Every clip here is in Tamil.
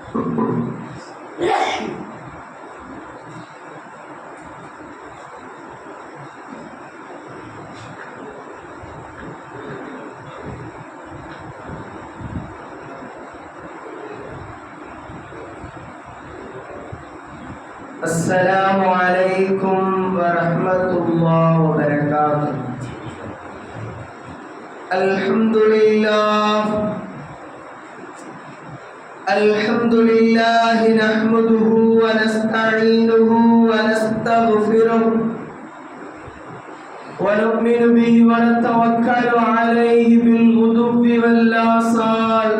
السلام عليكم ورحمة الله وبركاته. الحمد لله نحمده ونستعينه ونستغفره ونؤمن به ونتوكل عليه بالغدو والآصال،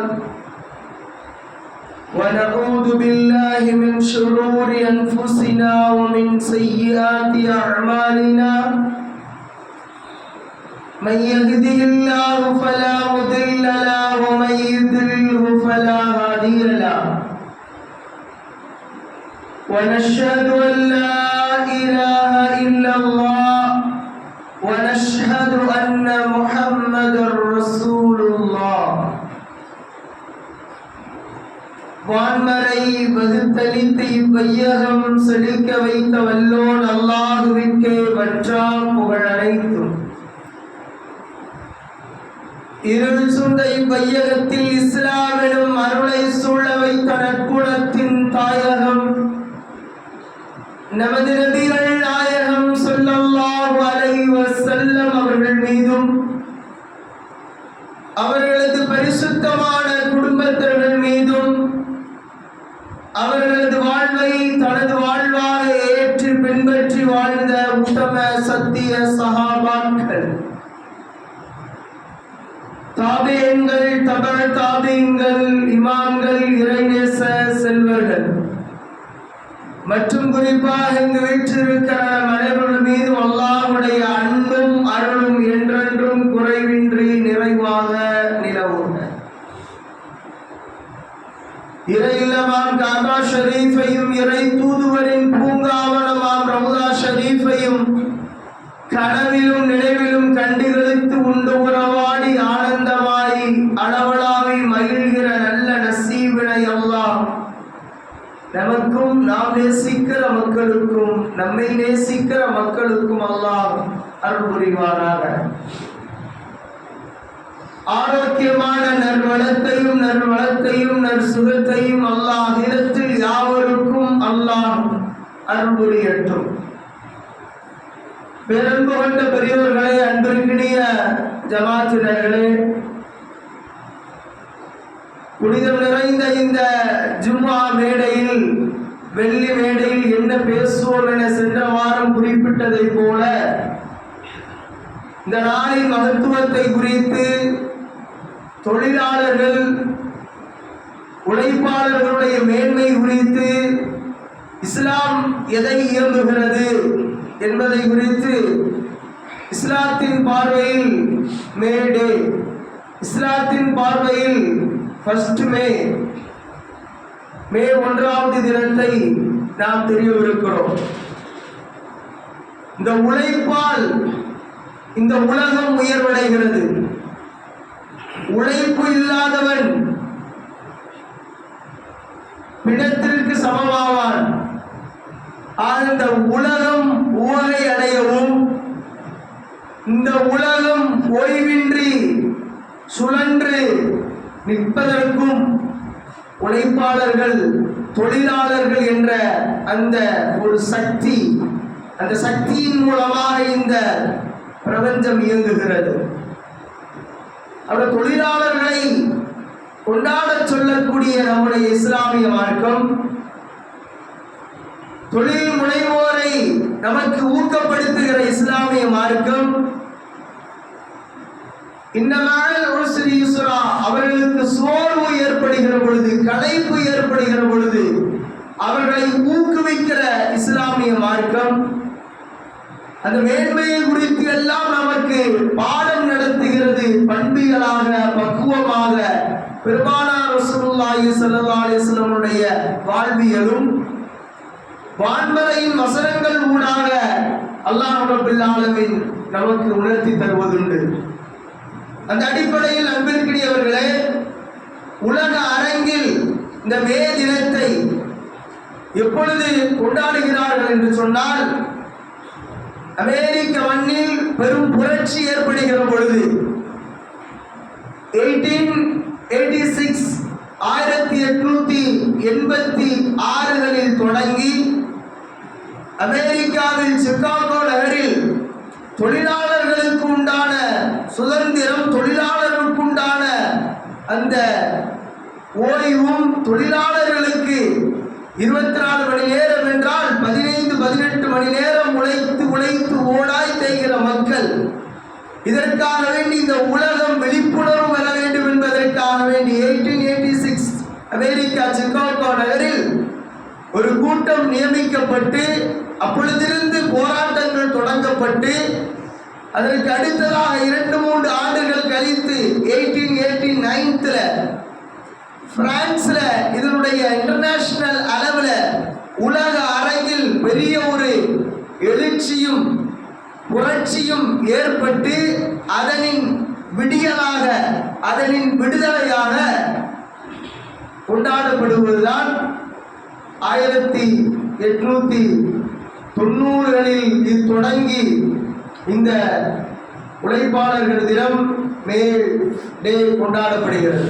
ونعوذ بالله من شرور أنفسنا ومن سيئات أعمالنا. من يهده الله فلا مضل له ومن يضلله فلا هادي له، ونشهد أن لا إله إلا الله ونشهد أن محمدا رسول الله. வான்மறை வகுத்தளித்து இவ்வையகம் செழிக்க வைத்த வல்லோன் அல்லாஹுவிற்கே வற்றாம் புகழ் அனைத்தும். இருள் சூழ்ந்த இவ்வையகத்தில் இஸ்லாம் எனும் அருளை சூழ வைத்த நற்குணத்தின் தாயகம் நமது நபிகள் நாயகம் ஸல்லல்லாஹு அலைஹி வஸல்லம் அவர்கள் மீதும் அவர்களது பரிசுத்தமான குடும்பத்தினர் மீதும் அவர்களது வாழ்வை தனது வாழ்வாக ஏற்று பின்பற்றி வாழ்ந்த உத்தம சத்திய சஹாபாக்கள், தாபியீன்கள், தபஅ தாபியீன்கள், இமாம்கள், இறைநேச செல்வர்கள் மற்றும் குறிப்பாக இங்கு வீற்றிருக்கிற அனைவர்கள் மீதும் அல்லாஹ்வுடைய அன்பும் அருளும் என்றென்றும் குறைவின்றி நிறைவாக நிலவும். இறை இல்லமாம் காபா ஷரீஃபையும் இறை தூதுவரின் பூங்காவனமாம் ரவுதா ஷரீஃபையும் கனவிலும் நினைவிலும் கண்டுகளித்து உண்டு உறவாடி ஆனந்தமாய் அளவலாவி மகிழ்கிற நல்ல நசீபினை அல்லாஹ் நமக்கும் நாம் நேசிக்கிற மக்களுக்கும் நம்மை நேசிக்கிற மக்களுக்கும் அல்லாஹ் அருள் புரிவாராக. ஆரோக்கியமான நல்வளத்தையும் நற்சுகத்தையும் அல்லாஹ் இடத்தில் யாவருக்கும் அல்லாஹ் அருள் புரியட்டும். பெரும்பு கொண்ட பெரியோர்களே, அன்பிற்கினிய ஜமாத்தினர்களே, புனிதம் நிறைந்த இந்த ஜும்மா மேடையில், வெள்ளி மேடையில் என்ன பேசுவோம் என சென்ற வாரம் குறிப்பிட்டதை போல இந்த நாளின் மகத்துவத்தை குறித்து, தொழிலாளர்கள் உழைப்பாளர்களுடைய மேன்மை குறித்து, இஸ்லாம் எதை இயம்புகிறது என்பதை குறித்து, இஸ்லாத்தின் பார்வையில் மேடே, இஸ்லாத்தின் பார்வையில் ஃபர்ஸ்ட் மே 1 தினத்தை நாம் தெரியவிருக்கிறோம். இந்த உழைப்பால் இந்த உலகம் உயர்வடைகிறது. உழைப்பு இல்லாதவன் பிணத்திற்கு சமமாவான். அந்த உலகம் உவகை அடையவும், இந்த உலகம் ஓய்வின்றி சுழன்று நிற்பதற்கும் உழைப்பாளர்கள், தொழிலாளர்கள் என்ற அந்த ஒரு சக்தி, அந்த சக்தியின் மூலமாக இந்த பிரபஞ்சம் இயங்குகிறது. அவர் தொழிலாளர்களை கொண்டாட சொல்லக்கூடிய நம்முடைய இஸ்லாமிய மார்க்கம், தொழில் முனைவோரை நமக்கு ஊக்கப்படுத்துகிற இஸ்லாமிய மார்க்கம், அவர்களுக்கு சோர்வு ஏற்படுகிற பொழுது, களைப்பு ஏற்படுகிற பொழுது அவர்களை ஊக்குவிக்கிற இஸ்லாமிய மார்க்கம், அந்த மேன்மையை குறித்து எல்லாம் நமக்கு பாடம் நடத்துகிறது. பண்பிகளாக, பக்குவமாக பெருமானார் ரசூலுல்லாஹி ஸல்லல்லாஹு அலைஹி வஸல்லம் வாழ்வியலும் வான்மறையின் வசனங்கள் ஊடாக அல்லாஹ் ரப்பல் ஆலமீன் நமக்கு உணர்த்தி தருவதுண்டு. அந்த அடிப்படையில் அன்பிற்கினியவர்களே, உலக அரங்கில் இந்த மே தினத்தை எப்பொழுது கொண்டாடுகிறார்கள் என்று சொன்னால், அமெரிக்க மண்ணில் பெரும் புரட்சி ஏற்படுகிற பொழுது 1886 தொடங்கி அமெரிக்காவில் சிகாகோ நகரில் தொழிலாளர்களுக்கு உண்டான சுதந்திரம், தொழிலாளர்களுக்கு உண்டான அந்த ஓய்வும், தொழிலாளர்களுக்கு 24 மணி நேரம் என்றால் 15-18 மணி நேரம் உழைத்து ஓடாய் தேய்கிற மக்கள், இதற்காக வேண்டி இந்த உலகம் விழிப்புணர்வு பெற வேண்டும் என்பதற்காக வேண்டி 1886 அமெரிக்கா சிகாகோ நகரில் ஒரு கூட்டம் நியமிக்கப்பட்டு அப்பொழுதிருந்து போராட்டங்கள் தொடங்கப்பட்டு, அதற்கு அடுத்ததாக 2-3 ஆண்டுகள் கழித்து 1889 பிரான்ஸ்ல இதனுடைய இன்டர்நேஷனல் அளவில் உலக அரங்கில் பெரிய ஒரு எழுச்சியும் புரட்சியும் ஏற்பட்டு அதனின் விடியலாக, அதனின் விடுதலையாக கொண்டாடப்படுவதுதான் 1890களில் இது தொடங்கி இந்த உழைப்பாளர்கள் தினம் மே டே கொண்டாடப்படுகிறது.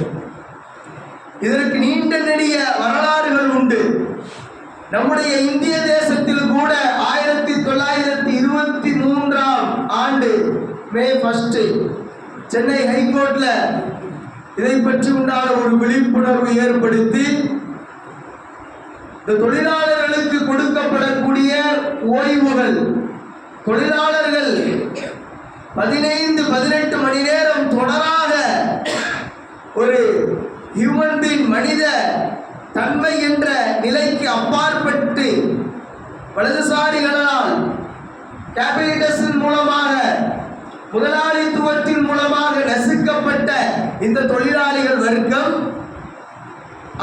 இதற்கு நீண்ட நெடிய வரலாறுகள் உண்டு. நம்முடைய இந்திய தேசத்தில் கூட 1923ஆம் ஆண்டு மே 1 சென்னை ஹைகோர்ட்ல இதை பற்றி உண்டான ஒரு விழிப்புணர்வு ஏற்படுத்தி, இந்த தொழிலாளர்களுக்கு கொடுக்கப்படக்கூடிய ஓய்வுகள், தொழிலாளர்கள் 15-18 மணி நேரம் தொடராக ஒரு ஹியூமன் பீயிங், மனித தன்மை என்ற நிலைக்கு அப்பாற்பட்டு வலதுசாரிகளால் கேபிட்டலிசத்தின் மூலமாக, முதலாளித்துவத்தின் மூலமாக நசுக்கப்பட்ட இந்த தொழிலாளிகள் வர்க்கம்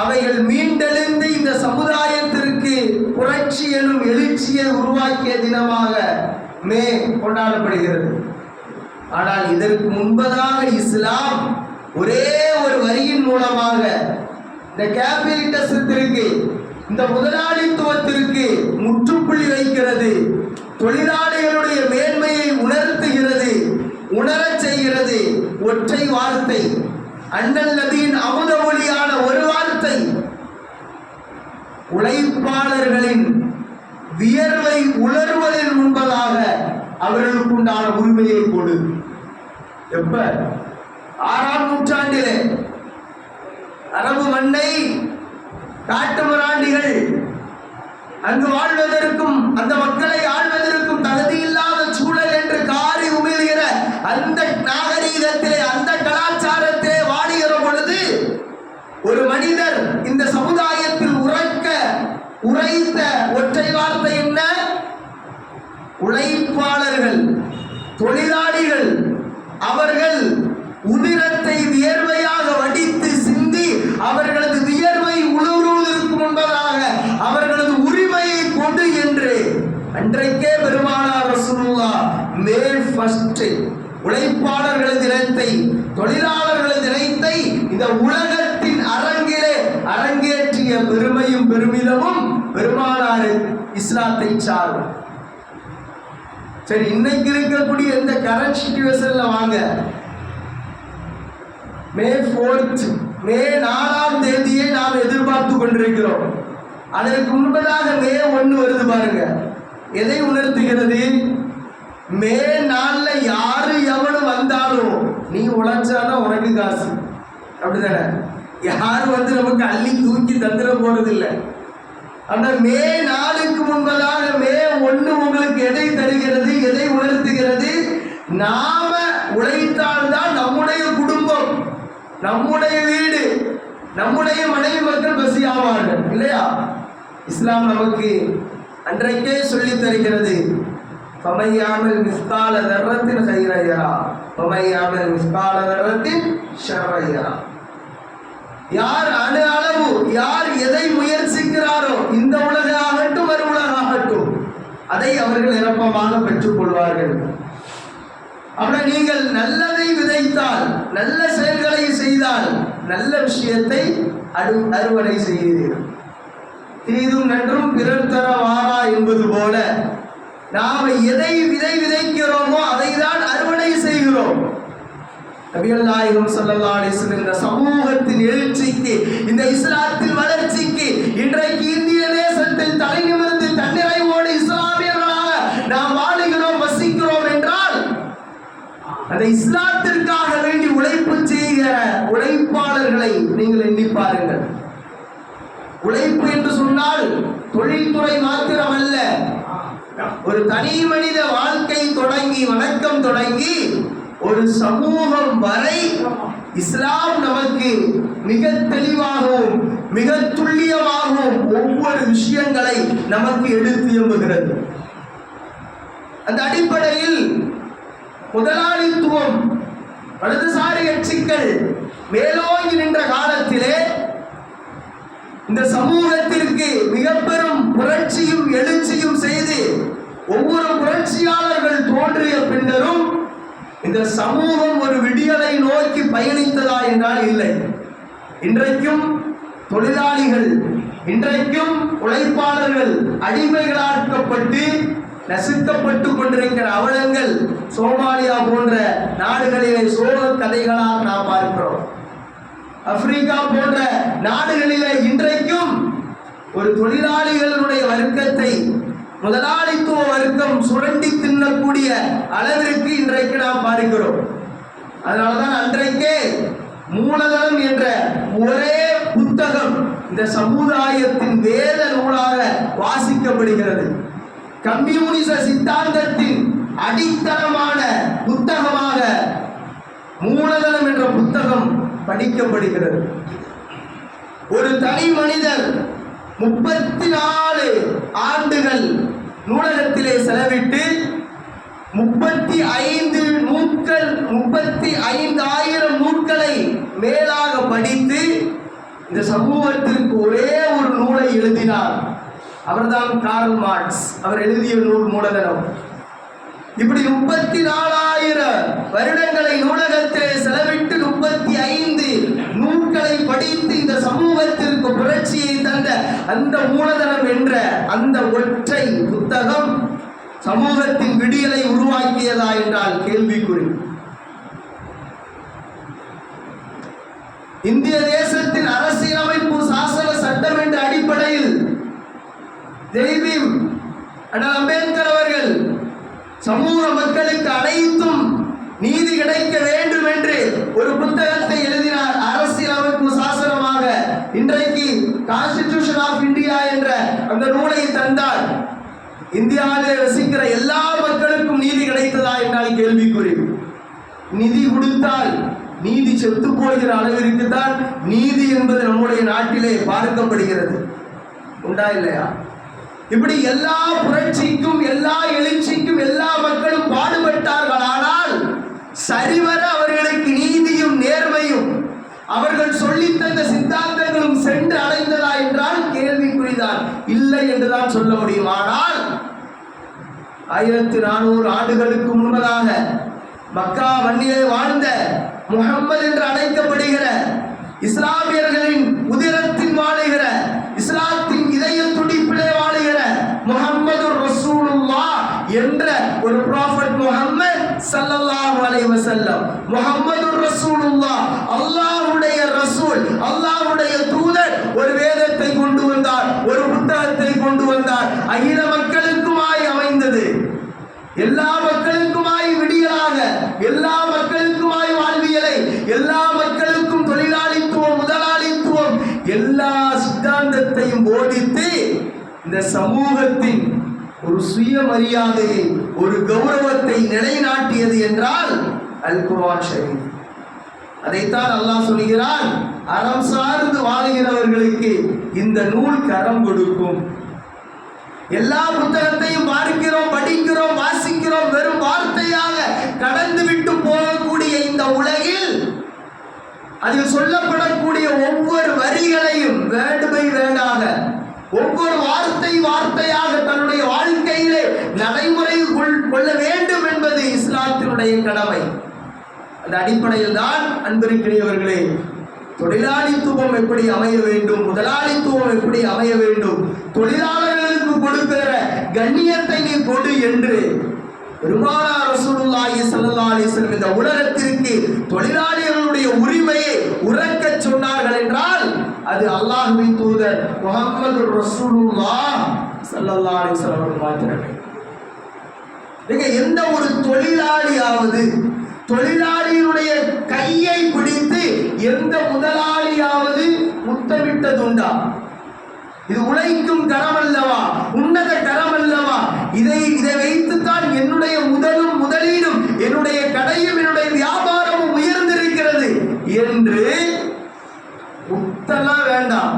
அவைகள் மீண்டெழுந்து இந்த சமுதாயத்திற்கு புரட்சி எனும் எழுச்சியை உருவாக்கிய தினமாக மே கொண்டாடப்படுகிறது. ஆனால் இதற்கு முன்பதாக இஸ்லாம் ஒரே ஒரு வரியின் மூலமாக இந்த கேபிட்டலிசத்திற்கு, இந்த முதலாளித்துவத்திற்கு முற்றுப்புள்ளி வைக்கிறது. தொழிலாளிகளுடைய மேன்மையை உணர்த்துகிறது, உணரச் செய்கிறது. ஒற்றை வார்த்தை, அண்ணல் நபியின் அமுத மொழியான ஒரு வார்த்தை, உழைப்பாளர்களின் வியர்வை உலர்வதன் முன்பதாக அவர்களுக்கு உண்டான உரிமையை கொடு. எப்ப? 6ஆம் நூற்றாண்டிலே அரபு மண்ணை காட்டுமிராண்டிகள் அங்கு வாழ்வதற்கும் அந்த மக்களை ஆள்வதற்கும் தகுதியில்லாத சூழல் என்று காரி உமிழ்கிற அந்த நாகரீகத்திலே, அந்த கலாச்சாரத்தை வாடுகிற பொழுது ஒரு மனிதர் இந்த சமுதாயத்தில் உரைத்த ஒற்றை வார்த்தை என்ன? உழைப்பாளர்கள், தொழிலாளிகள் அவர்கள் உதிரத்தை வியர்வையாக வடித்து சிந்தி அவர்களது வியர்வை உழுவுவதற்கு முன்பதாக அவர்களது உரிமையை கொடு என்று அன்றைக்கே பெருமானார் ரசூலுல்லாஹ் மே 1 உழைப்பாளர்கள் தினத்தை, தொழிலாளர்கள் தினத்தை இந்த உலகத்தின் அரங்கிலே அரங்கேற்றிய பெருமையும் பெருமிதமும் பெருமானார் இஸ்லாத்தை சாரும். சரி, இன்னைக்கு இருக்கக்கூடிய இந்த கரண்ட் சிச்சுவேஷன்ல வாங்க, மே 4 மே 4ஆம் தேதியை நாம் எதிர்பார்த்து கொண்டிருக்கிறோம். அதற்கு முன்பதாக மே 1 வருது பாருங்க. எதை உணர்த்துகிறது? மே 4ல யாரு எவனும் வந்தாலும் நீ உழைச்சாதான் உனக்கு காசு, அப்படிதானே? யாரு வந்து நமக்கு அள்ளி தூக்கி தந்துட போறது இல்லை. அந்த மே 4க்கு முன்பதாக மே 1 உங்களுக்கு எதை தருகிறது, எதை உணர்த்துகிறது? நாம உழைத்தால்தான் நம்முடைய குடும்பம், நம்முடைய வீடு, நம்முடைய மனைவி மக்கள் பசி ஆவார்கள், இல்லையா? இஸ்லாம் நமக்கு அன்றைக்கே சொல்லி தருகிறது, ஃபமையாமல் மிஸ்கால தர்ரத்தின் கைரயரா ஃபமையாமல் மிஸ்கால தர்ரத்தின் ஷர்ரயரா. யார் அணு அளவு, யார் எதை முயற்சிக்கிறாரோ, இந்த உலக ஆகட்டும் மறு உலக ஆகட்டும், அதை அவர்கள் நிரப்பமாக பெற்றுக் கொள்வார்கள். அப்படி நீங்கள் நல்லதை விதைத்தால், நல்ல செயல்களை செய்தால் செய்வதனால் நல்ல விஷயத்தை அறுவடை செய்கிறீர்கள். தீதும் நன்றும் பிறர் தர வாரா என்பது போல நாம எதை விதைக்கிறோமோ அதை தான் அறுவடை செய்கிறோம். நபிகள் நாயகம் ஸல்லல்லாஹு அலைஹி வஸல்லம் இந்த சமூகத்தின் எழுச்சிக்கு, இந்த இஸ்லாத்தின் வளர்ச்சிக்கு, இன்றைக்கு இந்திய தேசத்தில் தலைநிமிர்ந்து தன்னிறைவோடு இஸ்லாமியர்களாக நாம் வாழுகிறோம், வசிக்கிறோம் என்றால் அந்த இஸ்லாத்திற்காக வேண்டி உழைப்பு செய்கிற உழைப்பாளர்களை நீங்கள் எண்ணி பாருங்கள். உழைப்பு என்று சொன்னால் தொழில்துறை மாத்திரமல்ல, ஒரு தனி மனித வாழ்க்கை தொடங்கி, வணக்கம் தொடங்கி ஒரு சமூகம் வரை இஸ்லாம் நமக்கு மிக தெளிவாகவும் மிக துல்லியமாகவும் ஒவ்வொரு விஷயங்களை நமக்கு எடுத்து எம்புகிறது. அந்த அடிப்படையில் முதலாளித்துவம், வலதுசாரி கட்சிகள் மேலோங்கி நின்ற காலத்திலே இந்த சமூகத்திற்கு மிக பெரும் புரட்சியும் எழுச்சியும் செய்து ஒவ்வொரு புரட்சியாளர்கள் தோன்றிய பின்னரும் இந்த சமூகம் ஒரு விடியலை நோக்கி பயணித்ததா என்றால் இல்லை. இன்றைக்கும் தொழிலாளிகள், இன்றைக்கும் உழைப்பாளர்கள் அடிமைகளாக்கப்பட்டு நசுக்கப்பட்டு கொண்டிருக்கிற அவலங்கள் சோமாலியா போன்ற நாடுகளிலே சோக கதைகளாக நாம் பார்க்கிறோம். ஆப்பிரிக்கா போன்ற நாடுகளிலே இன்றைக்கும் ஒரு தொழிலாளிகளுடைய வர்க்கத்தை முதலாளித்துவ வர்க்கம் சுரண்டி தின்னக்கூடிய அளவிற்கு இன்றைக்கு நாம் பார்க்கிறோம். அதனால்தான் அன்றைக்கே மூலதனம் என்ற ஒரே புத்தகம் இந்த சமுதாயத்தின் வேத நூலாக வாசிக்கப்படுகிறது. கம்யூனிச சித்தாந்தத்தின் அடித்தளமான புத்தகமாக மூலதனம் என்ற புத்தகம் படிக்கப்படுகிறது. ஒரு தனி மனிதர் 34 ஆண்டுகள் நூலகத்திலே செலவிட்டு 35,000 நூல்களை மேலாக படித்து இந்த சமூகத்திற்கு ஒரே ஒரு நூலை எழுதினார். அவர்தான் கார்ல் மார்க்ஸ். அவர் எழுதிய நூல் மூலதனம். இப்படி 34,000 வருடங்களை நூலகத்திலே செலவிட்டு 35 நூல்களை படித்து இந்த சமூகத்திற்கு புரட்சியை தந்த அந்த மூலதனம் என்ற அந்த ஒற்றை புத்தகம் சமூகத்தின் விடியலை உருவாக்கியதா என்றால் கேள்விக்குறி. இந்திய தேசத்தின் அரசியலமைப்பு, சாசன, சட்டம் என்ற அடிப்படையில் ஜெய்பீம் அண்ணல் அம்பேத்கர் அவர்கள் சமூக மக்களுக்கு அனைத்தும் நீதி கிடைக்க வேண்டும் என்று ஒரு புத்தகத்தை எழுதினார். அரசியலமைப்பு சாசனமாக இன்றைக்கு கான்ஸ்டிடியூஷன் ஆஃப் இந்தியா என்ற அந்த நூலை தந்தார். இந்தியாவில் வசிக்கிற எல்லா மக்களுக்கும் நீதி கிடைத்ததா என்றால் கேள்விக்குறி. நிதி கொடுத்தால் நீதி செத்து போகிற அளவிற்கு தான் நீதி என்பது நம்முடைய நாட்டிலே பார்க்கப்படுகிறது. உண்டா இல்லையா? இப்படி எல்லா புரட்சிக்கும், எல்லா எழுச்சிக்கும் எல்லா மக்களும் பாடுபட்டார்கள். ஆனால் சரிவர அவர்களுக்கு நீதியும் நேர்மையும் அவர்கள் சொல்லித்தந்த சித்தாந்தங்களும் சென்று அடைந்ததா என்றால் கேள்விக்குறிதான். இல்லை என்றுதான் சொல்ல முடியும். ஆனால் 1400 ஆண்டுகளுக்கு முன்பதாக மக்கா மண்ணிலே வாழ்ந்த முஹம்மது என்று அழைக்கப்படுகிற இஸ்லாமியர்களின் உதிரத்தின் வாழுகிற, இஸ்லாத்தின் இதய துடிப்பிலே வாழுகிற முஹம்மது ரசூலுல்லாஹ் என்ற ஒரு ப்ராஃபட் முஹம்மது ஸல்லல்லாஹு அலைஹி வஸல்லம், முஹம்மது ரசூலுல்லாஹ் அல்லாஹ்வுடைய ரசூல், அல்லாஹ்வுடைய தூதர் ஒரு வேதத்தை கொண்டு வந்தார், ஒரு புத்தகத்தை கொண்டு வந்தார். அகில மக்களுக்குமாய் அமைந்தது, எல்லா மக்களுக்குமாய் விடியலாக, எல்லா மக்களுக்குமாய் வாழ்வியலை, எல்லா மக்களுக்கும் தொழிலாளித்துவம், முதலாளித்துவம், எல்லா சித்தாந்தத்தையும் போதித்து இந்த சமூகத்தின் ஒரு சுயமரியாதையை, ஒரு கௌரவத்தை நிலைநாட்டியது என்றால் அல் குர்ஆன் ஷரீஃப். அதைத்தான் அல்லாஹ் சொல்கிறான், அறம் சார்ந்து வாழ்கிறவர்களுக்கு இந்த நூல் கரம் கொடுக்கும். எல்லா புத்தகத்தையும் பார்க்கிறோம், படிக்கிறோம், வாசிக்கிறோம். வெறும் வார்த்தையாக கடந்து விட்டு போகக்கூடிய இந்த உலகில் அதில் சொல்லப்படக்கூடிய ஒவ்வொரு வரிகளையும் வேர்டு பை வேர்டாக, ஒவ்வொரு வார்த்தையாக தன்னுடைய வாழ்க்கையிலே நடைமுறை கொள்ள வேண்டும் என்பது இஸ்லாத்தினுடைய கடமை. அந்த அடிப்படையில் தான் அன்பிற்குரியவர்களே தொழிலாளித்துவம் எப்படி அமைய வேண்டும், முதலாளித்துவம் எப்படி அமைய வேண்டும், தொழிலாளர்களுக்கு கொடுக்கிற கண்ணியத்தை நீ கொடு என்று பெருமானார் ரசூலுல்லாஹி ஸல்லல்லாஹு அலைஹி வஸல்லம் இந்த உலகத்திற்கு தொழிலாளிகளுடைய உரிமையை உரக்கச் சொன்னார்கள் என்றால் அது அல்லாஹ்வின் தூதர் முஹம்மது ரசூலுல்லாஹ் ஸல்லல்லாஹு அலைஹி வஸல்லம் மாத்திரமே. நீங்க எந்த ஒரு தொழிலாளியாவது தொழிலாளியுடைய கையை பிடித்து எந்த முதலாளியாவது முத்தமிட்டதுண்டா? இது உழைக்கும் கரம் அல்லவா, உன்னத கரம் அல்லவா, இதை வைத்துத்தான் என்னுடைய முதலீடும் என்னுடைய கடையும் என்னுடைய வியாபாரமும் உயர்ந்திருக்கிறது என்று முத்தெல்லாம் வேண்டாம்,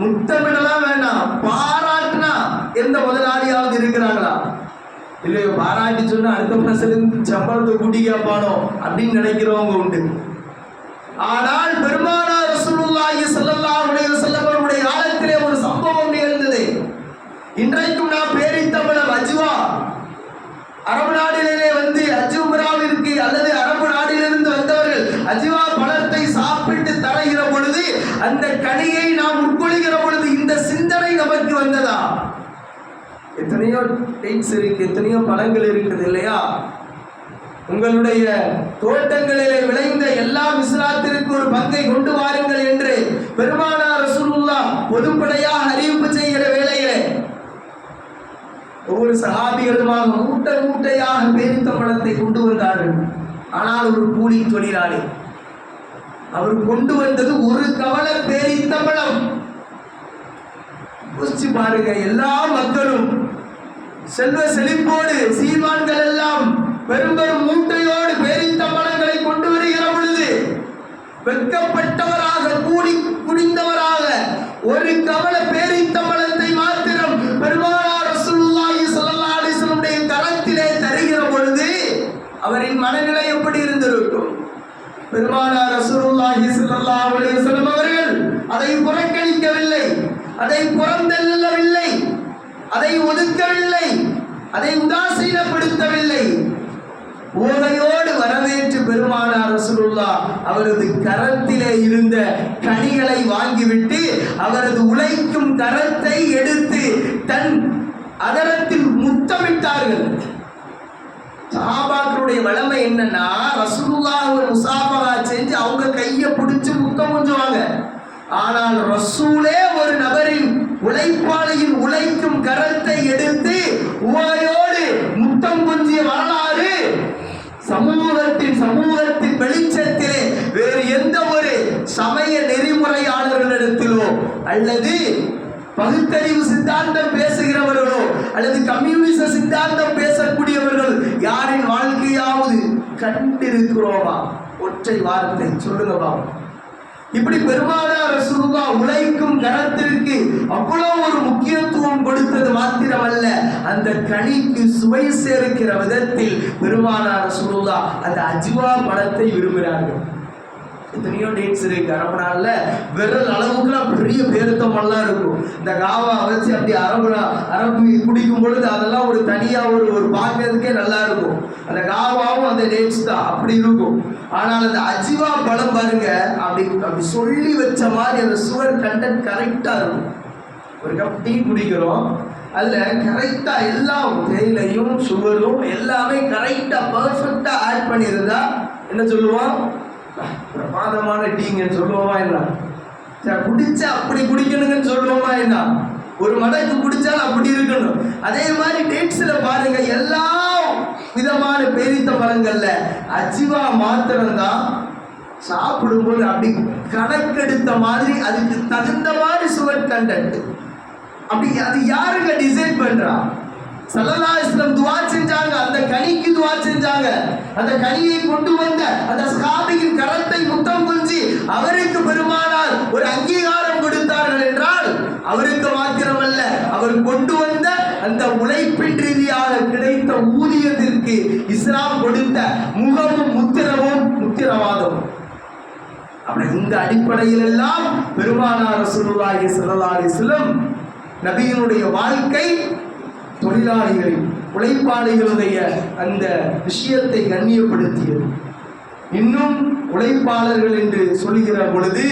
முத்தமிடலாம் வேண்டாம், பாராட்டினா எந்த முதலாளியாவது இருக்கிறாங்களா? இல்லையோ பாராட்டி சொன்னா அடுத்த மாசம் சம்பளத்தை கூட்டி கேட்பானோ அப்படின்னு நினைக்கிறவங்க உண்டு. ஆனால் பெருமானார் ரசூலுல்லாஹி ஸல்லல்லாஹு அலைஹி வஸல்லம் அவருடைய காலத்திலே ஒரு சம்பவம் நிகழ்ந்தது. இன்றைக்கும் நாம் பேரித்தமிழம் அஜ்வா அரபு நாடுகளிலே வந்து அஜ் உம்ராவிற்கு அல்லது அரபு நாட்டிலிருந்து வந்தவர்கள் அஜ்வா பழத்தை சாப்பிட்டு தருகிற பொழுது அந்த கனியை நாம் உட்கொள்கிற பொழுது இந்த சிந்தனை நமக்கு வந்ததா? எத்தனையோ டேட்ஸ் இருக்கு, எத்தனையோ பழங்கள் இருக்குது இல்லையா? உங்களுடைய தோட்டங்களிலே விளைந்த எல்லா இஸ்லாத்திற்கு ஒரு பங்கை கொண்டு வாருங்கள் என்று பெருமானார் ரசூலுல்லாஹ் பொதுப்படையாக அறிவிப்பு செய்கிற வேளையிலே ஒவ்வொரு சஹாபிகளுமாக மூட்டை மூட்டையாக பேரித்தம்பழத்தை கொண்டு வந்தார்கள். ஆனால் ஒரு கூலி தொழிலாளி அவர் கொண்டு வந்தது ஒரு கவலை பேரித்தம்பழம். யோசிச்சு பாருங்க, எல்லா மக்களும் செல்வ செழிப்போடு சீமான்கள் எல்லாம் பெரும் பெரும் மூட்டையோடு பேரித்தம்பழங்களை கொண்டு வருகிற பொழுது வெட்கப்பட்டவராக குடிந்தவராக ஒரு கவல பேரித்தம்பழத்தை மாத்திரம் பெருமானார் ரசூலுல்லாஹி ஸல்லல்லாஹு அலைஹி வஸல்லம் கரத்திலே தருகிற பொழுது அவரின் மனநிலை எப்படி இருந்திருக்கும்? பெருமானார் ரசூலுல்லாஹி ஸல்லல்லாஹு அலைஹி வஸல்லம் அவர்கள் அதை புறக்கணிக்கவில்லை, அதை புறந்தள்ளவில்லை, அதை ஒதுக்கவில்லை, அதை உதாசீனப்படுத்தவில்லை. ஓதையோடு வரவேற்று பெருமானார் ரசூலுல்லாஹ் அவரது கரத்திலே இருந்த கனிகளை வாங்கிவிட்டு அவரது உழைக்கும் கரத்தை எடுத்து தன் அதரத்தில் முத்தமிட்டார்கள். சஹாபாக்களுடைய வளமை என்னன்னா, ரசூலுல்லாஹ் ஒரு முசாஃபஹா செஞ்சு அவங்க கையை பிடிச்சு முத்தம் கொஞ்சுவாங்க. ஆனால் ரசூலே ஒரு நபரின் உழைப்பாளியின் உழைக்கும் கரத்தை எடுத்து உவையோடு முத்தம் கொஞ்சிய வரலாறு சமூகத்தின் வெளிச்சத்திலே வேறு எந்த ஒரு சமய நெறிமுறையாளர்களிடத்திலோ அல்லது பகுத்தறிவு சித்தாந்தம் பேசுகிறவர்களோ அல்லது கம்யூனிச சித்தாந்தம் பேசக்கூடியவர்கள் யாரின் வாழ்க்கையாவது கண்டிருக்கிறோமா? ஒற்றை வார்த்தை சொல்லுங்க பாவம். இப்படி பெருமானார் ரசூலுல்லாஹ் உழைக்கும் கரத்திற்கு அவ்வளவு ஒரு முக்கியத்துவம் கொடுத்தது மாத்திரமல்ல, அந்த கனிக்கு சுவை சேர்க்கிற விதத்தில் பெருமானார் ரசூலுல்லாஹ் அந்த அஜ்வா பழத்தை விரும்புகிறார்கள். எத்தனையோ டேட்ஸ் இருக்கு அரபு நாள்ல, விரல் அளவுக்குலாம் பெரிய பேருத்தமெல்லாம் இருக்கும். இந்த காவா வச்சு அப்படி அரபு குடிக்கும் பொழுது அதெல்லாம் ஒரு தனியா ஒரு பார்க்கறதுக்கே நல்லா இருக்கும். அந்த காவாவும் அந்த டேட்ஸ் தான் அப்படி இருக்கும். ஆனால் அந்த அஜ்வா பழம் பாருங்க, அப்படி சொல்லி வச்ச மாதிரி அந்த சுகர் கண்டென்ட் கரெக்டா இருக்கும். ஒரு கப் டீ குடிக்கிறோம், அதுல கரெக்டா எல்லாம் தேயிலையும் சுகரும் எல்லாமே கரெக்டா பர்ஃபெக்டா ஆட் பண்ணியிருந்தா என்ன சொல்லுவோம்? பிரமாதமான டீங்கன்னு சொல்லுவோமா? என்ன குடிச்சா அப்படி குடிக்கணுங்கன்னு சொல்லுவோமா? என்ன ஒரு மடக்கு குடிச்சாலும் அப்படி இருக்கணும். அதே மாதிரி டேட்ஸ்ல பாருங்க, எல்லா விதமான பேரித்த பழங்கள்ல அஜ்வா மாத்திரம்தான் சாப்பிடும்போது அப்படி கணக்கெடுத்த மாதிரி அதுக்கு தகுந்த மாதிரி சுகர் கண்டென்ட். அப்படி அது யாருங்க டிசைன் பண்றா? ஸல்லல்லாஹு அலைஹி வஸல்லம் துஆ செஞ்சாங்க, அந்த கனிக்கு துஆ செஞ்சாங்க. அந்த கனியை கொண்டு வந்த அந்த சஹாபியின் கரத்தை முத்தம் கொஞ்சி அவருக்கு பெருமானார் ஒரு அங்கீகாரம் கொடுத்தார்கள் என்றால் அவருக்கு மாத்திரமல்ல, அவர் கொண்டு வந்த அந்த உழைப்பின் ரீதியாக கிடைத்த ஊதியத்திற்கு இஸ்லாம் கொடுத்த முகமும் முத்திரவாதம். அப்படி இந்த அடிப்படையில் எல்லாம் பெருமானார் ரசூலுல்லாஹி ஸல்லல்லாஹு அலைஹி வஸல்லம் நபியினுடைய வாழ்க்கை தொழிலாளிகளின் உழைப்பாளிகளுடைய அந்த விஷயத்தை கண்ணியப்படுத்தியது. இன்னும் உழைப்பாளர்கள் என்று சொல்லுகிற பொழுது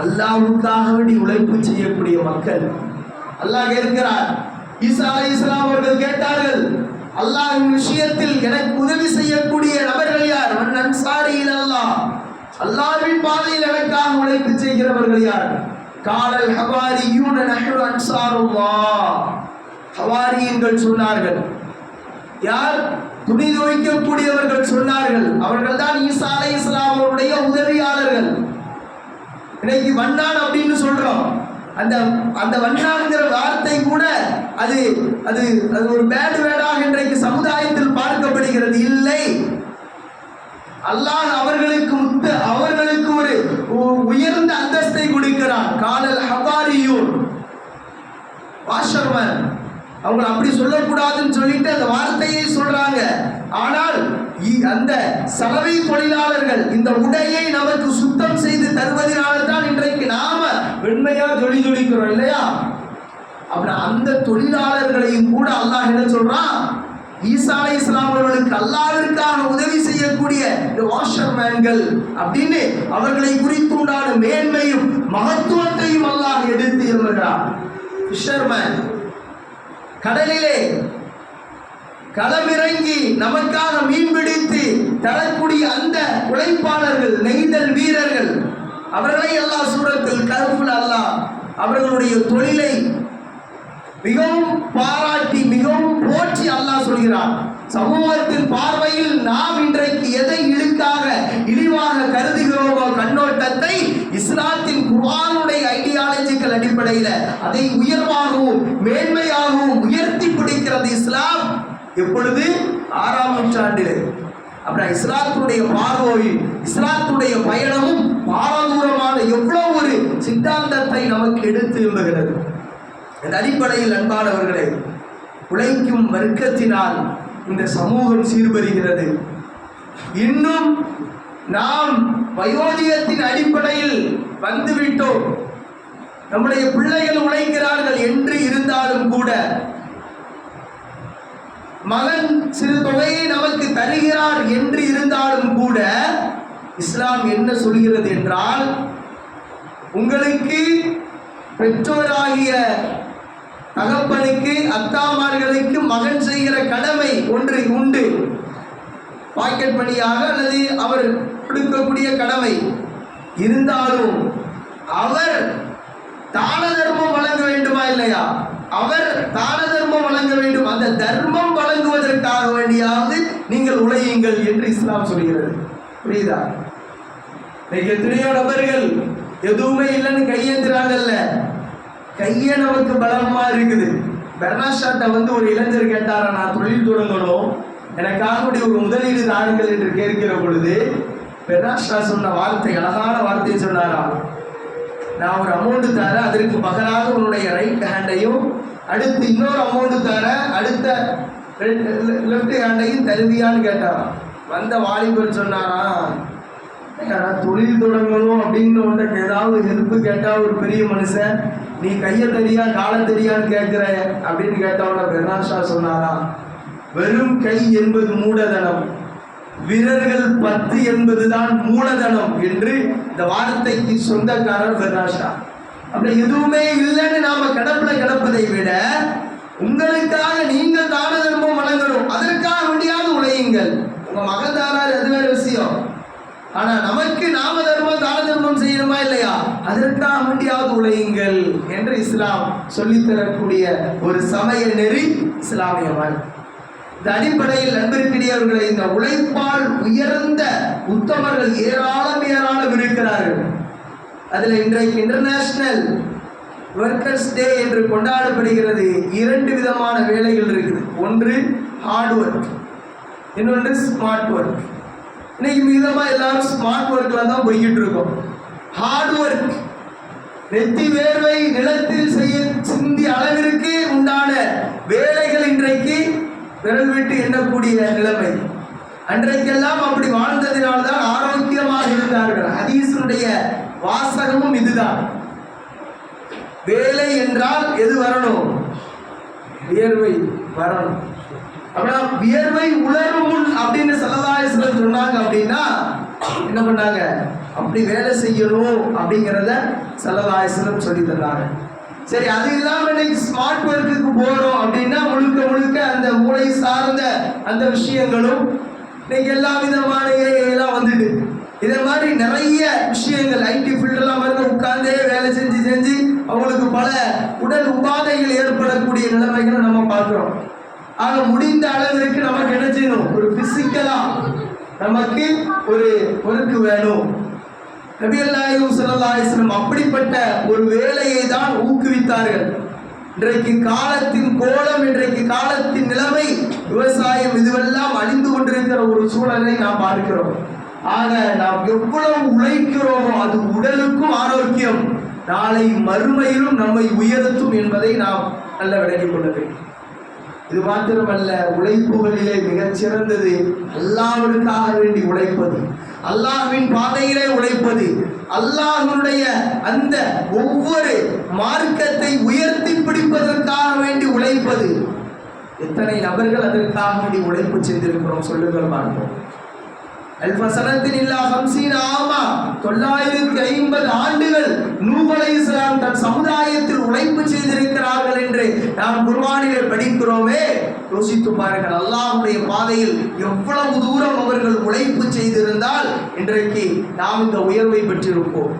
அல்லாஹ்வுக்காக வேண்டி உழைப்பு செய்யக்கூடிய மக்கள். அல்லாஹ் கேட்கிறார், ஈசா அலைஹிஸ்ஸலாம் அவர்கள் கேட்டார்கள், அல்லாஹ்வின் விஷயத்தில் எனக்கு உதவி செய்யக்கூடிய நபர்கள் யார்? மன் அன்சாரி இலல்லாஹ், அல்லாஹ்வின் பாதையில் எனக்காக உழைப்பு செய்கிறவர்கள் யார்? காலல் ஹவாரியூன நஹ்னு அன்சாருல்லாஹ், ஹவாரியன்கள் சொன்னார்கள். யார்? துணி துவைக்கக்கூடியவர்கள் சொன்னார்கள். அவர்கள் தான் ஈசா அலைஹிஸ்ஸலாம் அவருடைய உதவியாளர்கள். இன்னைக்கு வண்ணான் அப்படின்னு சொல்றோம். அந்த அந்த வண்ணான்ங்கிற வார்த்தை கூட அது அது அது ஒரு பேட் வேர்டாக இன்றைக்கு சமுதாயத்தில் பார்க்கப்படுகிறது. இல்லை, அல்லாஹ் அவர்களுக்கு ஒரு உயர்ந்த அந்தஸ்தை கொடுக்கிறான். காலல் ஹவாரியூன், வாஷர்மேன், அவங்க அப்படி சொல்லக்கூடாதுன்னு சொல்லிட்டு அந்த வார்த்தையை சொல்றாங்க. ஆனால் அந்த சலவை தொழிலாளர்கள் இந்த உடையை நமக்கு சுத்தம் செய்து தருவதனால தான் இன்றைக்கு நாம வெண்மையா ஜொலிக்கிறோம் இல்லையா? அப்படி அந்த தொழிலாளர்களையும் கூட அல்லாஹ் என்ன சொல்றான்? ஈசா அலைஹிஸ்ஸலாம் அவர்களுக்கு அல்லாஹ்விற்காக உதவி செய்யக்கூடிய இந்த வாஷர்மேன்கள் அப்படின்னு அவர்களை குறித்துண்டான மேன்மையும் மகத்துவத்தையும் அல்லாஹ் எடுத்து எம்புகிறார். ஃபிஷர்மேன், கடலிலே களமிறங்கி நமக்காக மீன் பிடித்து தரக்கூடிய அந்த உழைப்பாளர்கள், நெய்தல் வீரர்கள், அவர்களை அல்லாஹ் சூரத்தில் கஹ்ஃப்ல அல்லாஹ் அவர்களுடைய தொழிலை மிகவும் பாராட்டி மிகவும் போற்றி அல்லாஹ் சொல்கிறான். சமூகத்தின் பார்வையில் நாம் இன்றைக்கு எதை இழிவாக கருதுகிறோமோ கண்ணோட்டத்தை இஸ்லாத்தின் குர்ஆனுடைய ஐடியாலஜிக்கல் அடிப்படையில் அதை உயர்வாகவும் மேன்மையாகவும் உயர்த்தி பிடிக்கிறது இஸ்லாம். எப்பொழுது? 6ஆம் நூற்றாண்டிலே. அப்படின்னா இஸ்லாத்துடைய பார்வையில் இஸ்லாத்துடைய பயணமும் பாரதூரமான எவ்வளவு ஒரு சித்தாந்தத்தை நமக்கு எடுத்து எழுதுகிறது. இந்த அடிப்படையில் அன்பானவர்களே, உழைக்கும் வர்க்கத்தினால் இந்த சமூகம் சீர்பெறுகிறது. இன்னும் நாம் வயோதிகத்தின் அடிப்படையில் வந்துவிட்டோம். நம்முடைய பிள்ளைகள் உழைக்கிறார்கள் என்று இருந்தாலும் கூட, மகன் சிறு தொகையை நமக்கு தருகிறார் என்று இருந்தாலும் கூட, இஸ்லாம் என்ன சொல்கிறது என்றால், உங்களுக்கு பெற்றோராகிய தகப்பனுக்கு அத்தாமார்களுக்கு மகன் செய்கிற கடமை ஒன்று உண்டு. பாக்கெட் மணியாக அல்லது அவர் கொடுக்கக்கூடிய கடமை இருந்தாலும் அவர் தான தர்மம் வழங்க வேண்டுமா இல்லையா? அவர் தான தர்மம் வழங்க வேண்டும். அந்த தர்மம் வழங்குவதற்காக வேண்டியாவது நீங்கள் உழையுங்கள் என்று இஸ்லாம் சொல்கிறது. புரியுதா? எத்தனையோ நபர்கள் எதுவுமே இல்லைன்னு கையேந்துறாங்கல்ல. கையே நமக்கு பலமா இருக்குது. பெர்னாஷாட்ட ஒரு இளைஞர் கேட்டாரா, நான் தொழில் தொடங்கணும், எனக்காக ஒரு முதலீடு தாருங்கள் என்று கேட்கிற பொழுது பெர்னாஷா சொன்ன வார்த்தை, அழகான வார்த்தை சொன்னாரா, நான் ஒரு அமௌண்ட் தரேன், அதற்கு பகலாக உன்னுடைய ரைட் ஹேண்டையும் அடுத்து இன்னொரு அமௌண்ட் தரேன், அடுத்த லெஃப்ட் ஹேண்டையும் தருவியான்னு கேட்டாராம். வந்த வாலிபர் சொன்னாரா, தொழில் தொடங்கணும் அப்படின்னு உன்கிட்ட ஏதாவது ஹெல்ப் கேட்டா ஒரு பெரிய மனுஷன், நீ கையை தெரியா காலை தெரியான்னு கேட்கிற அப்படின்னு கேட்டவன பெர்னாஷா சொன்னாரா, வெறும் கை என்பது மூடதனம், வீரர்கள் 10 என்பதுதான் மூலதனம் என்று இந்த வார்த்தைக்கு சொந்தக்காரர் பெர்னாஷா. அப்படி எதுவுமே இல்லைன்னு நாம கிடப்பதை விட உங்களுக்காக நீங்கள் தான தர்மம் வழங்கணும், அதற்காக வேண்டியாவது உழையுங்கள். உங்க மகன் தானார் அது வேற விஷயம். ஆனா நமக்கு நாம தான தர்மம் செய்யணுமா இல்லையா? அதற்காக வேண்டியாவது உழையுங்கள் என்று இஸ்லாம் சொல்லித்தரக்கூடிய ஒரு சமய நெறி இஸ்லாமியமாய். இந்த அடிப்படையில் நண்பர்கிடையவர்களை, இந்த உழைப்பால் உயர்ந்த உத்தமர்கள் ஏராளம் இருக்கிறார்கள். அதில் இன்றைக்கு இன்டர்நேஷனல் ஒர்க்கர்ஸ் டே என்று கொண்டாடப்படுகிறது. 2 விதமான வேலைகள் இருக்குது. ஒன்று ஹார்ட் ஒர்க், இன்னொன்று ஸ்மார்ட் ஒர்க். இன்னைக்கு மிதமா எல்லாரும் ஸ்மார்ட் ஒர்க்ல தான் போய்கிட்டு இருக்கோம். ஹார்ட் ஒர்க், நெத்தி வேர்வை நிலத்தில் செய்ய சிந்தி அளவிற்கு உண்டான வேலைகள் இன்றைக்கு விரல் விட்டு எண்ணக்கூடிய நிலைமை. அன்றைக்கெல்லாம் அப்படி வாழ்ந்ததினால்தான் ஆரோக்கியமாக இருந்தார்கள். ஹதீஸுடைய வாசகமும் இதுதான். வேலை என்றால் எது வரணும்? வியர்வை வரணும். அப்படின்னா வியர்வை உலரும் முன் அப்படின்னு ஸல்லல்லாஹு அலைஹி வஸல்லம் சொன்னாங்க அப்படின்னா என்ன பண்ணாங்க, அப்படி வேலை செய்யணும் அப்படிங்கிறத ஸல்லல்லாஹு அலைஹி வஸல்லம் சொல்லி தந்தாங்க. சரி, அது இல்லாம இன்னைக்கு ஸ்மார்ட் ஒர்க்குக்கு போறோம் அப்படின்னா முழுக்க முழுக்க அந்த மூளை சார்ந்த அந்த விஷயங்களும் இன்னைக்கு எல்லா விதமான எல்லாம் வந்துட்டு இதே மாதிரி நிறைய விஷயங்கள் ஐடி ஃபீல்டெல்லாம் வந்து உட்கார்ந்தே வேலை செஞ்சு செஞ்சு அவங்களுக்கு பல உடல் உபாதைகள் ஏற்படக்கூடிய நிலைமைகளை நம்ம பார்க்கிறோம். ஆக முடிந்த அளவிற்கு நமக்கு என்ன செய்யணும், ஒரு பிசிக்கலா நமக்கு ஒரு ஒர்க்கு வேணும். நபிகள் நாயகம் ஸல்லல்லாஹு அலைஹி வஸல்லம் அப்படிப்பட்ட ஒரு வேலையை தான் ஊக்குவித்தார்கள். இன்றைக்கு காலத்தின் கோலம், இன்றைக்கு காலத்தின் நிலைமை, விவசாயம் இதுவெல்லாம் அழிந்து கொண்டிருக்கிற ஒரு சூழலை நாம் பார்க்கிறோம். ஆக நாம் எவ்வளவு உழைக்கிறோமோ அது உடலுக்கும் ஆரோக்கியம், நாளை மறுமையிலும் நம்மை உயர்த்தும் என்பதை நாம் நல்ல விளங்கிக் கொள்ள வேண்டும். இது மாத்திரமல்ல, உழைப்புகளிலே மிகச் சிறந்தது அல்லாஹ்விற்காக வேண்டி உழைப்பது, அல்லாஹ்வின் பாதையிலே உழைப்பது, அல்லாஹ்வுடைய அந்த ஒவ்வொரு மார்க்கத்தை உயர்த்தி பிடிப்பதற்காக வேண்டி உழைப்பது. எத்தனை நபர்கள் அதற்காக வேண்டி உழைப்பு செய்திருக்கிறோம் சொல்லுங்கள் பார்ப்போம். அல்ஃபசனத்தின் இல்லா 50 ஆமா, 950 ஆண்டுகள் நூஹ் அலைஹிஸ்ஸலாம் தன் சமுதாயத்தில் உழைப்பு செய்திருக்கிறார்கள் என்று நாம் குர்ஆனிலே படிக்கிறோமே. யோசித்து பாருங்கள், அல்லாஹ்வுடைய பாதையில் எவ்வளவு தூரம் அவர்கள் உழைப்பு செய்திருந்தால் இன்றைக்கு நாம் இந்த உயர்வை பெற்றிருப்போம்.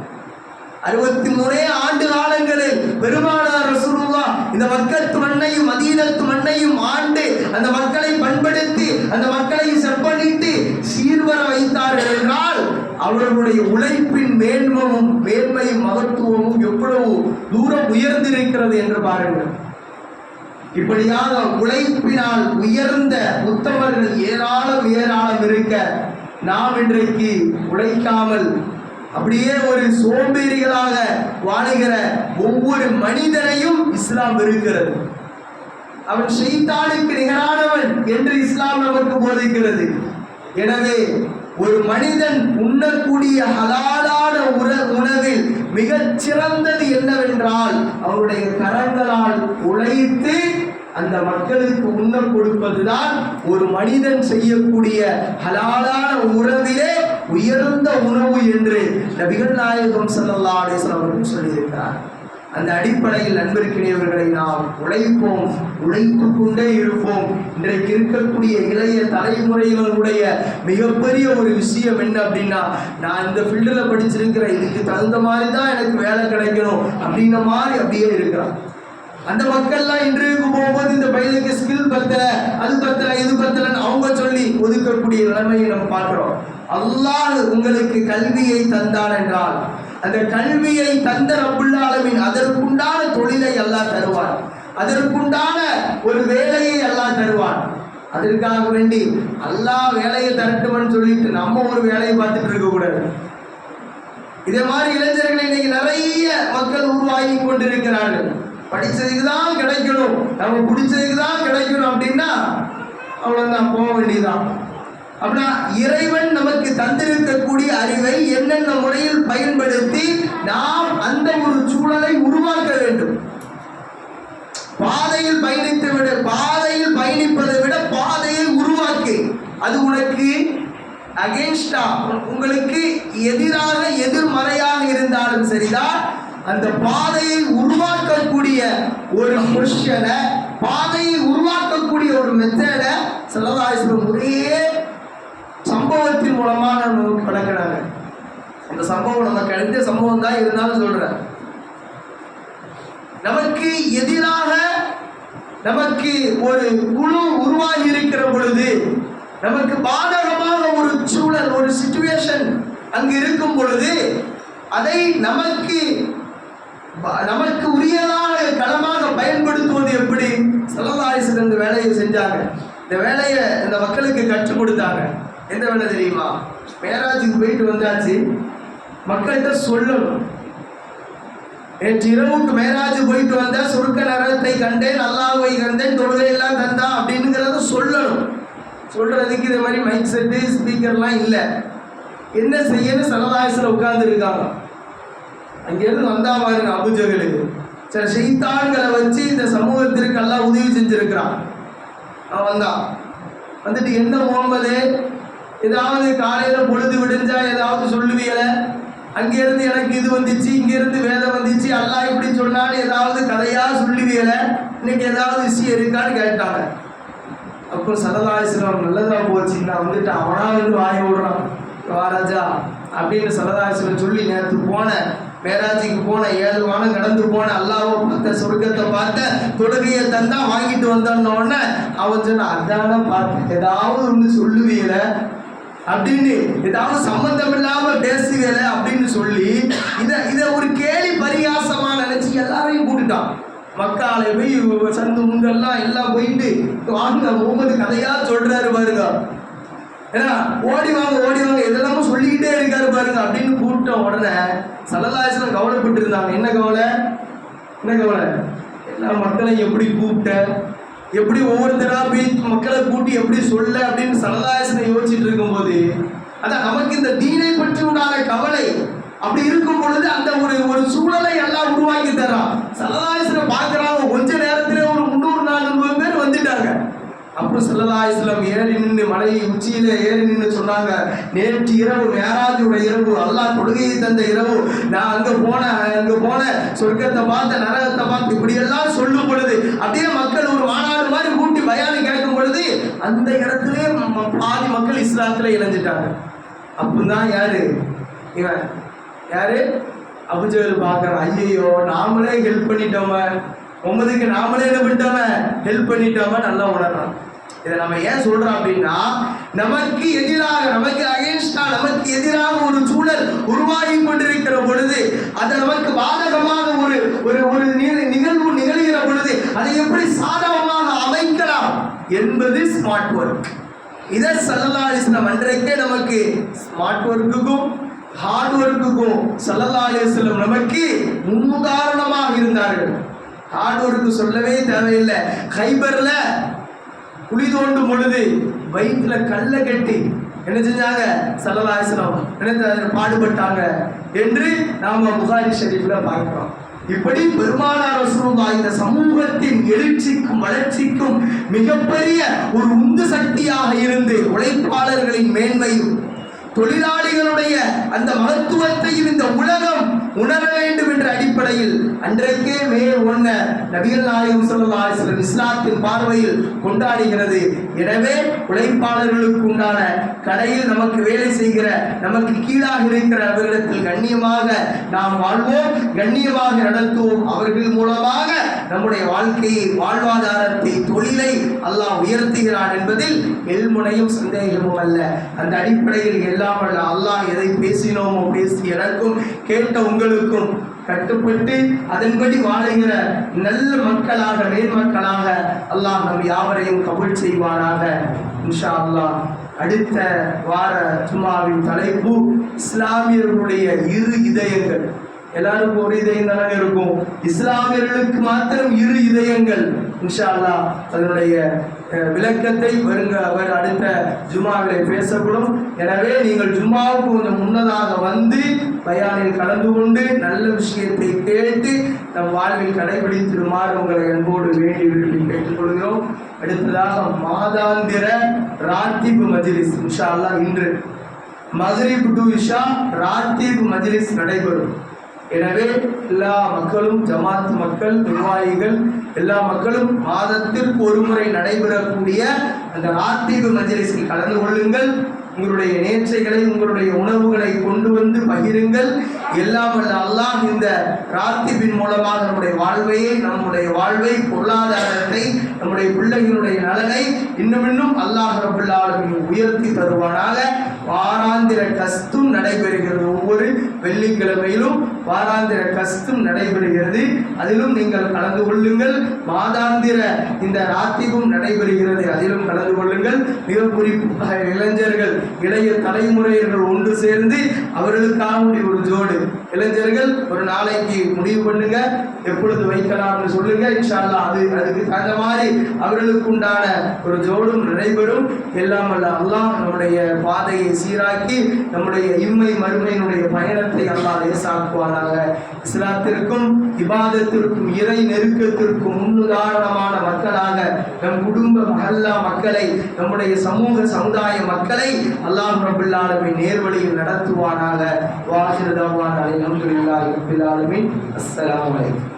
63 ஆண்டு காலங்களில் பெருமானார் ரசூலுல்லாஹ் இந்த மக்கத்து மண்ணையும் மதீனத்து மண்ணையும் ஆண்டு அந்த மக்களை பண்படுத்தி அந்த மக்களை செப்பனிட்டு சீர்வர வைத்தார்கள் என்றால் அவர்களுடைய உழைப்பின் மேன்மையும் மகத்துவமும் எவ்வளவு தூரம் உயர்ந்திருக்கிறது என்று பாருங்கள். இப்படியாக உழைப்பினால் உயர்ந்த உத்தமர்கள் ஏராளம் இருக்க நாம் இன்றைக்கு உழைக்காமல் அப்படியே ஒரு சோம்பேறிகளாக வாழுகிற ஒவ்வொரு மனிதனையும் இஸ்லாம் வெறுக்கிறது. அவன் ஷைத்தானுக்கு நிகரானவன் என்று இஸ்லாம் நமக்கு போதிக்கிறது. எனவே ஒரு மனிதன் உண்ணக்கூடிய ஹலாலான உணவில் மிகச் சிறந்தது என்னவென்றால் அவருடைய கரங்களால் உழைத்து அந்த மக்களுக்கு உண்ண கொடுப்பதுதான் ஒரு மனிதன் செய்யக்கூடிய ஹலாலான உணவிலே உயர்ந்த உணவு என்று நபிகள் நாயகம் ஸல்லல்லாஹு அலைஹி வஸல்லம் அவர்கள் சொல்லியிருக்கிறார். அந்த அடிப்படையில் நண்பர்கிடையவர்களை நாம் உழைப்போம், உழைத்து கொண்டே இருப்போம். இன்றைக்கு இருக்கக்கூடிய இளைய தலைமுறையினருடைய மிகப்பெரிய ஒரு விஷயம் என்ன அப்படின்னா, நான் இந்த ஃபீல்டில் படிச்சிருக்கிறேன், இதுக்கு தகுந்த மாதிரி தான் எனக்கு வேலை கிடைக்கணும் அப்படின்ன மாதிரி அப்படியே இருக்கிறான். அந்த மக்கள்லாம் இன்றைக்கு போகும்போது இந்த பையனுக்கு ஸ்கில் பத்தல, அது பத்தல, இது பத்தலன்னு அவங்க சொல்லி ஒதுக்கக்கூடிய நிலைமையை நம்ம பார்க்கிறோம். அல்லாஹ் உங்களுக்கு கல்வியை தந்தான் என்றால் அந்த கல்வியை தந்த ரப்புல் ஆலமீன் அதற்குண்டான தொழிலை அல்லாஹ் தருவான், அதற்குண்டான ஒரு வேலையை அல்லாஹ் தருவான். அதற்காக வேண்டி அல்லாஹ் வேலையை தரட்டும்னு சொல்லிட்டு நம்ம ஒரு வேலையை பார்த்துட்டு இருக்க கூடாது. இதே மாதிரி இளைஞர்களை இன்னைக்கு நிறைய மக்கள் உருவாகி கொண்டிருக்கிறார்கள். படிச்சதுக்கு தான் கிடைக்கணும், நம்ம பிடிச்சதுக்கு தான் கிடைக்கணும் அப்படின்னா அவ்வளோதான், போக வேண்டியதான். அப்படின்னா இறைவன் நமக்கு தந்திருக்கக்கூடிய அறிவை என்னென்ன முறையில் பயன்படுத்தி நாம் அந்த ஒரு சூழலை உருவாக்க வேண்டும். பாதையில் பயணிப்பதை விட பாதையை உருவாக்கி அது உனக்கு அகென்ஸ்டா, உங்களுக்கு எதிராக எதிர்மறையாக இருந்தாலும் சரிதான், அந்த பாதையை உருவாக்கக்கூடிய ஒரு பொசிஷனை, பாதையை உருவாக்கக்கூடிய ஒரு மெத்தடை ஸல்லல்லாஹு அலைஹி வஸல்லம் ஒரே சம்பவத்தின் மூலமாக நமக்கு பழக்கிறாங்க. அந்த சம்பவம் நமக்கு அடுத்த சம்பவம் தான் இருந்தாலும் சொல்றேன். நமக்கு எதிராக நமக்கு ஒரு குழு உருவாகி இருக்கிற பொழுது, நமக்கு பாதகமாக ஒரு சூழல், ஒரு சிச்சுவேஷன் அங்கு இருக்கும் பொழுது அதை நமக்கு உரியதான களமாக பயன்படுத்துவது எப்படி? ஸல்லல்லாஹு அலைஹி வஸல்லம் இந்த வேலையை செஞ்சாங்க. இந்த வேலையை இந்த மக்களுக்கு கற்றுக் கொடுத்தாங்க. எந்த வேலை தெரியுமா? மேராஜுக்கு போயிட்டு வந்தாச்சு, மக்கள்கிட்ட சொல்லணும். நேற்று இரவுக்கு மேராஜ் போயிட்டு வந்த சொர்க்க நரகத்தை கண்டேன், அல்லாஹ்வை கண்டேன், தொழுகையெல்லாம் தந்தான் அப்படிங்கிறத சொல்லணும். சொல்றதுக்கு இதே மாதிரி மைக் செட்டு ஸ்பீக்கர்லாம் இல்லை. என்ன செய்யணும்? ஸல்லல்லாஹு அலைஹி வஸல்லம் உட்கார்ந்து இருக்காங்க. அங்கேருந்து வந்தா பாருங்க அபூஜஹலுக்கு சில ஷைத்தான்களை வச்சு இந்த சமூகத்திற்கு எல்லாம் உதவி செஞ்சிருக்கிறான். அவன் வந்தான். வந்துட்டு என்ன முகமது, ஏதாவது காலையில் பொழுது விடிஞ்சா ஏதாவது சொல்லுவீங்கள, அங்கேருந்து எனக்கு இது வந்துச்சு, இங்கேருந்து வேதம் வந்துச்சு, அல்லாஹ் இப்படி சொன்னாலும் ஏதாவது கதையாக சொல்லுவீங்கள, இன்னைக்கு ஏதாவது விஷயம் இருக்கான்னு கேட்டாங்க. அப்போ ஸல்லல்லாஹு அலைஹி வஸல்லம் நல்லதா போச்சு, நான் வந்துட்டு அவனா வந்து வாய விடுறான் வாராஜா அப்படின்னு ஸல்லல்லாஹு அலைஹி வஸல்லம் சொல்லி நேற்று போன மேராஜிக்கு போன 7 வானம் கடந்து போன அல்லாஹ்வை பார்த்த சொர்க்கத்தை பார்த்த தொழுகையை தந்தா வாங்கிட்டு வந்தோன்னே அவன் சொன்ன அதான பார்த்து ஏதாவது ஒன்று சொல்லுவீங்கள அப்படின்னு, ஏதாவது சம்பந்தம் இல்லாம பேசுவீங்கள அப்படின்னு சொல்லி இதை ஒரு கேலி பரிகாசமா நினைச்சு எல்லாரையும் கூட்டுட்டான். மக்காலை போய் சந்து முங்கெல்லாம் எல்லாம் போயிட்டு வாங்க முகமது கதையா சொல்றாரு பாருங்க, ஏன்னா ஓடி வாங்க இதெல்லாமும் சொல்லிக்கிட்டே இருக்காரு பாருங்க அப்படின்னு கூப்பிட்ட உடனே ஸல்லல்லாஹு அலைஹி வஸல்லம் கவலைப்பட்டு இருந்தாங்க. என்ன கவலை? எல்லா மக்களையும் எப்படி கூப்பிட்ட, எப்படி ஒவ்வொருத்தரா போய் மக்களை கூட்டி எப்படி சொல்ல அப்படின்னு ஸல்லல்லாஹு அலைஹி வஸல்லம் யோசிச்சுட்டு இருக்கும்போது, அதான் நமக்கு இந்த தீனை பற்றி உண்டான கவலை அப்படி இருக்கும் பொழுது அந்த ஒரு சூழலை எல்லாம் உருவாக்கி தரான். ஸல்லல்லாஹு அலைஹி வஸல்லம் பார்க்குறாங்க, கொஞ்ச நேரத்திலே ஒரு 300-400 பேர் வந்துட்டாங்க. அப்புறம் ஸல்லல்லாஹு அலைஹி வஸல்லம் ஏறி நின்று மலை உச்சியில ஏறி நின்று சொன்னாங்க, நேற்று இரவு மேராஜுடைய இரவு, அல்லாஹ் தொழுகையை தந்த இரவு, நான் அங்க போன சொர்க்கத்தை பார்த்த நரகத்தை பார்த்து இப்படியெல்லாம் சொல்லும் பொழுது அப்படியே மக்கள் ஒரு மாநாடு மாதிரி கூட்டி பயானு கேட்கும் பொழுது அந்த இடத்திலே பாதி மக்கள் இஸ்லாத்துல இணைஞ்சிட்டாங்க. அப்பதான் இவன் யாரு அபூஜஹல் பார்க்கறான், ஐயோ நாமளே ஹெல்ப் பண்ணிட்டோம, முகமதுக்கு நாமளே என்ன பண்ணிட்டோம ஹெல்ப் பண்ணிட்டோம நல்லா உணர்றான். இதை நம்ம ஏன் சொல்றோம் அப்படின்னா, நமக்கு எதிராக நமக்கு அகேன்ஸ்டா நமக்கு எதிராக ஒரு சூழல் உருவாகி கொண்டிருக்கிற பொழுது அது நமக்கு பாதகமாக ஒரு நிகழ்வு நிகழ்கிற பொழுது அதை எப்படி சாதகமாக அமைக்கலாம் என்பது ஸ்மார்ட் ஒர்க். இதை ஸல்லல்லாஹு அலைஹி வஸல்லம் அன்றைக்கே நமக்கு ஸ்மார்ட் ஒர்க்குக்கும் ஹார்ட் ஒர்க்குக்கும் ஸல்லல்லாஹு அலைஹி வஸல்லம் நமக்கு முன்னுதாரணமாக இருந்தார்கள். ஹார்ட் ஒர்க்கு சொல்லவே தேவையில்லை. கைபர்ல குழி தோண்டும் பொழுது வயிற்றுல கல்லை கட்டி என்ன செஞ்சாங்க ஸல்லல்லாஹு அலைஹி வஸல்லம் பாடுபட்டாங்க என்று நாம புகாரி ஷரீஃப்ல பார்க்கிறோம். இப்படி பெருமானார் ரசூலுல்லாஹ் இந்த சமூகத்தின் எழுச்சிக்கும் வளர்ச்சிக்கும் மிகப்பெரிய ஒரு உந்து சக்தியாக இருந்து உழைப்பாளர்களின் மேன்மையும் தொழிலாளிகளுடைய அந்த மகத்துவத்தையும் இந்த உலகம் உணர வேண்டும் என்ற அடிப்படையில் அன்றைக்கே மே 1 நபிகள் நாயகம் ஸல்லல்லாஹு அலைஹி வஸல்லம் இஸ்லாத்தின் பார்வையில் கொண்டாடுகிறது. எனவே உழைப்பாளர்களுக்கு உண்டான கடையில் நமக்கு வேலை செய்கிற நமக்கு கீழாக இருக்கிற அவர்களிடத்தில் கண்ணியமாக நாம் வாழ்வோம், கண்ணியமாக நடத்துவோம். அவர்கள் மூலமாக நம்முடைய வாழ்க்கையை வாழ்வாதாரத்தை தொழிலை அல்லாஹ் உயர்த்துகிறான் என்பதில் எல்முனையும் சந்தேகமும் அல்ல. அந்த அடிப்படையில் எல்லாம் அல்ல அல்லாஹ் எதை பேசினோமோ பேசி எனக்கும் கேட்ட உங்களுக்கும் கட்டுப்பட்டு அதன்படி வாழுகிற நல்ல மக்களாக மேன்மக்களாக அல்லாஹ் நம் யாவரையும் கபூல் செய்வானாக. இன்ஷா அல்லாஹ் அடுத்த வார ஜும்மாவின் தலைப்பு இஸ்லாமியர்களுடைய இரு இதயங்கள். எல்லாருக்கும் ஒரு இதயம் தானே இருக்கும், இஸ்லாமியர்களுக்கு மாத்திரம் இரு இதயங்கள். இன்ஷா அல்லாஹ் அதனுடைய விளக்கத்தை அவர் அடுத்த ஜும்மாவிலே பேசப்படும். எனவே நீங்கள் ஜும்மாவுக்கு கொஞ்சம் முன்னதாக வந்து பயானில் கலந்து கொண்டு நல்ல விஷயத்தை கேட்டு நம் வாழ்வில் கடைபிடித்திருமாறு உங்களை அன்போடு வேண்டி விரும்பி கேட்டுக்கொள்கிறோம். அடுத்ததாக மாதாந்திர ராத்திபு மஜ்லிஸ் இன்ஷா அல்லாஹ் இன்று மக்ரிப் டு இஷா ராத்திபு மஜ்லிஸ் நடைபெறும். எனவே எல்லா மக்களும் ஜமாத் மக்கள் நிர்வாகிகள் எல்லா மக்களும் மாதத்திற்கு ஒரு முறை நடைபெறக்கூடிய அந்த ராத்திபு மஜ்லிஸில் கலந்து கொள்ளுங்கள். உங்களுடைய நேர்ச்சைகளை உங்களுடைய உணவுகளை கொண்டு வந்து பகிருங்கள். எல்லாம் வல்ல அல்லாஹ் இந்த ராத்திபின் மூலமாக நம்முடைய வாழ்வை பொருளாதாரத்தை நம்முடைய பிள்ளைகளுடைய நலனை இன்னும் அல்லாஹ் ரப்பல் ஆலமீன் உயர்த்தி தருவானாக. வாராந்திர கஸ்தும் நடைபெறுகிறது, ஒவ்வொரு வெள்ளிக்கிழமையிலும் வாராந்திர கஸ்தும் நடைபெறுகிறது, அதிலும் நீங்கள் கலந்து கொள்ளுங்கள். மாதாந்திர இந்த ராத்திபும் நடைபெறுகிறது, அதிலும் கலந்து கொள்ளுங்கள். மிக குறிப்பாக இளைஞர்கள் இளைய தலைமுறையினர்கள் ஒன்று சேர்ந்து அவர்களுக்காக ஒரு ஜோடு இளைஞர்கள் ஒரு நாளைக்கு முடிவு பண்ணுங்க, எப்பொழுது வைக்கலாம்னு சொல்லுங்க. இன்ஷா அல்லாஹ் அதுக்கு அந்த மாதிரி அவர்களுக்கு உண்டான ஒரு ஜோடும் நடைபெறும். எல்லாம் அல்ல அல்லாஹ் நம்முடைய பாதையை சீராக்கி நம்முடைய இம்மை மறுமையினுடைய பயணத்தை அல்லாஹ் லேசாக்குவானாக. இஸ்லாத்திற்கும் இபாதத்திற்கும் இறை நெருக்கத்திற்கும் முன்னுதாரணமான மக்களாக நம் குடும்ப மஹல்லா மக்களை, நம்முடைய சமூக சமுதாய மக்களை அல்லாஹ் ரப்பல் ஆலமீன் நேர்வழியில் நடத்துவானாக. வாஹிரு தஅவானா அல்ஹம்துலில்லாஹி ரப்பில் ஆலமீன். அஸ்ஸலாமு அலைக்கும்.